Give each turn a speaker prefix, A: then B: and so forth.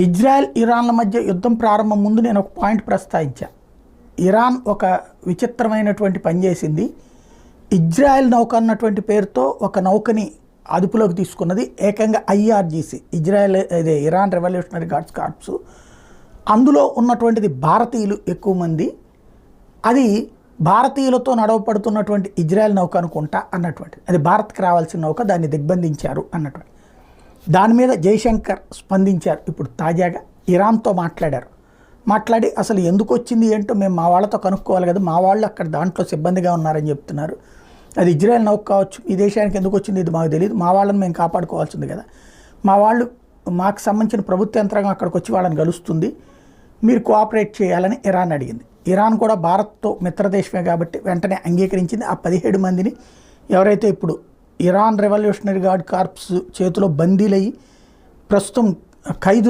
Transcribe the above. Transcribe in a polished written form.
A: Israel ఇరాన్ల మధ్య యుద్ధం ప్రారంభం ముందు నేను ఒక పాయింట్ ప్రస్తావించా. ఇరాన్ ఒక విచిత్రమైనటువంటి పని చేసింది. ఇజ్రాయెల్ నౌక అన్నటువంటి పేరుతో ఒక నౌకని అదుపులోకి తీసుకున్నది. ఏకంగా IRGC, Iran Revolutionary Guards Corps. అందులో ఉన్నటువంటిది భారతీయులు ఎక్కువ మంది. అది భారతీయులతో నడవపడుతున్నటువంటి ఇజ్రాయెల్ నౌక అనుకుంటా అన్నటువంటిది. అది భారత్కి రావాల్సిన నౌక, దాన్ని దిగ్బంధించారు అన్నటువంటి దాని మీద జైశంకర్ స్పందించారు. ఇప్పుడు తాజాగా ఇరాన్తో మాట్లాడి అసలు ఎందుకు వచ్చింది ఏంటో మేము మా వాళ్ళతో కనుక్కోవాలి కదా, మా వాళ్ళు అక్కడ దాంట్లో సిబ్బందిగా ఉన్నారని చెప్తున్నారు. అది ఇజ్రాయెల్ నౌక కావచ్చు, ఈ దేశానికి ఎందుకు వచ్చింది ఇది మాకు తెలియదు, మా వాళ్ళని మేము కాపాడుకోవాల్సింది కదా, మా వాళ్ళు మాకు సంబంధించిన ప్రభుత్వ యంత్రాంగం అక్కడికి వచ్చి వాళ్ళని కలుస్తుంది, మీరు కోఆపరేట్ చేయాలని ఇరాన్ అడిగింది. ఇరాన్ కూడా భారత్తో మిత్రదేశమే కాబట్టి వెంటనే అంగీకరించింది. ఆ 17 మందిని ఎవరైతే ఇప్పుడు ఇరాన్ రెవల్యూషనరీ గార్డ్ కార్ప్స్ చేతిలో బందీలయ్యి ప్రస్తుతం ఖైదులు